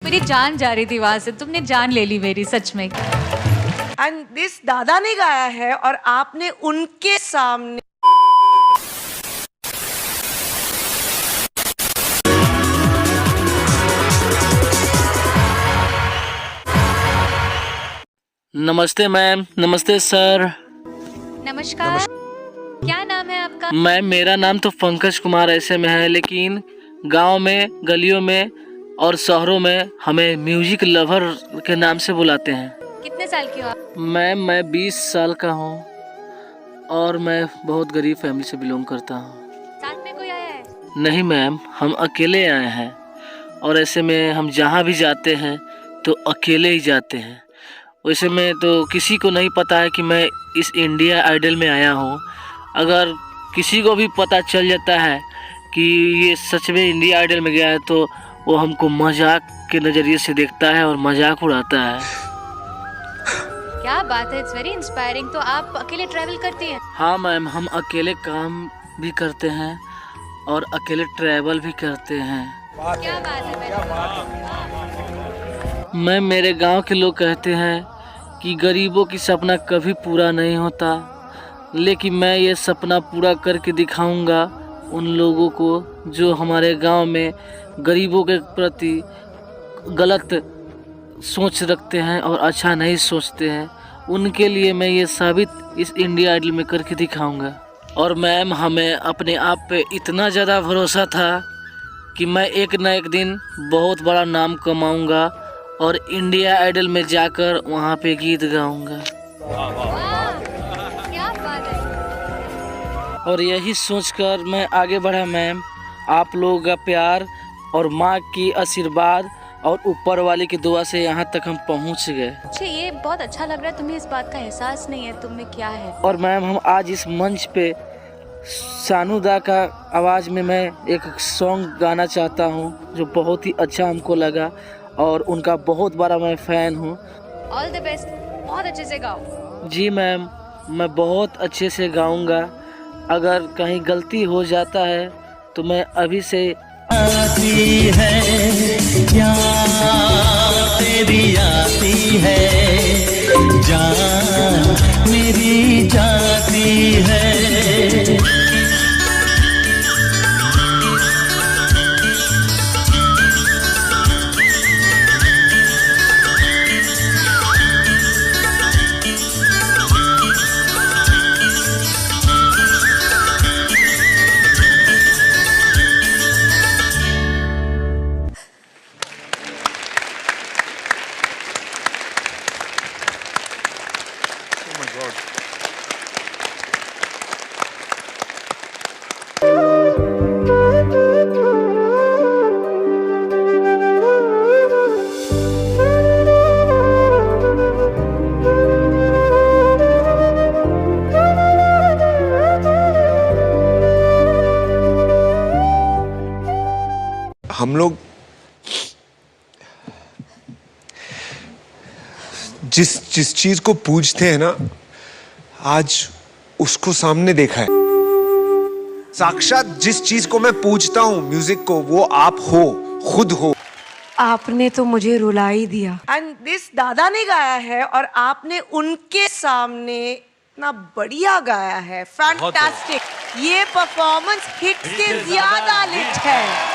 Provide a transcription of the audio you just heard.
मेरी जान जा रही थी वहां से, तुमने जान ले ली मेरी, सच में। एंड दिस दादा ने गाया है और आपने उनके सामने नमस्ते मैम। नमस्ते सर। नमस्कार। क्या नाम है आपका? मैम मेरा नाम तो पंकज कुमार ऐसे में है, लेकिन गांव में, गलियों में और शहरों में हमें म्यूजिक लवर के नाम से बुलाते हैं। कितने साल की हो आप? मैम मैं 20 साल का हूँ और मैं बहुत गरीब फैमिली से बिलोंग करता हूँ। साथ में कोई आया है? नहीं मैम, हम अकेले आए हैं और ऐसे में हम जहाँ भी जाते हैं तो अकेले ही जाते हैं। वैसे में तो किसी को नहीं पता है कि मैं इस इंडिया आइडल में आया हूँ। अगर किसी को भी पता चल जाता है कि ये सच में इंडिया आइडल में गया है तो वो हमको मजाक के नज़रिए से देखता है और मजाक उड़ाता है। क्या बात है, इट्स वेरी इंस्पायरिंग। तो आप अकेले ट्रैवल करती हैं? हाँ मैम, हम अकेले काम भी करते हैं और अकेले ट्रैवल भी करते हैं। क्या बात है, मैम मेरे गांव के लोग कहते हैं कि गरीबों की सपना कभी पूरा नहीं होता, लेकिन मैं ये सपना पूरा करके दिखाऊंगा उन लोगों को जो हमारे गांव में गरीबों के प्रति गलत सोच रखते हैं और अच्छा नहीं सोचते हैं। उनके लिए मैं ये साबित इस इंडिया आइडल में करके दिखाऊंगा। और मैम हमें अपने आप पे इतना ज़्यादा भरोसा था कि मैं एक न एक दिन बहुत बड़ा नाम कमाऊंगा और इंडिया आइडल में जाकर वहाँ पे गीत गाऊंगा। क्या बात है। और यही सोचकर मैं आगे बढ़ा मैम। आप लोगों का प्यार और माँ की आशीर्वाद और ऊपर वाले की दुआ से यहाँ तक हम पहुँच गए। अच्छा, ये बहुत अच्छा लग रहा है। तुम्हें इस बात का एहसास नहीं है तुम में क्या है। और मैम हम आज इस मंच पे सानू दा का आवाज़ में मैं एक सॉन्ग गाना चाहता हूँ जो बहुत ही अच्छा हमको लगा और उनका बहुत बड़ा मैं फ़ैन हूँ। ऑल द बेस्ट, बहुत अच्छे से गाओ। जी मैम, मैं बहुत अच्छे से गाऊंगा। अगर कहीं गलती हो जाता है तो मैं अभी से आती है या तेरी आती है, जान मेरी जाती है। हम लोग जिस चीज को पूजते हैं ना, आज उसको सामने देखा है। साक्षात जिस चीज को मैं पूजता हूँ, म्यूजिक को, वो आप हो, खुद हो। आपने तो मुझे रुला ही दिया। एंड दिस दादा ने गाया है और आपने उनके सामने इतना बढ़िया गाया है। फैंटास्टिक। ये परफॉर्मेंस हिट से ज्यादा हिट है।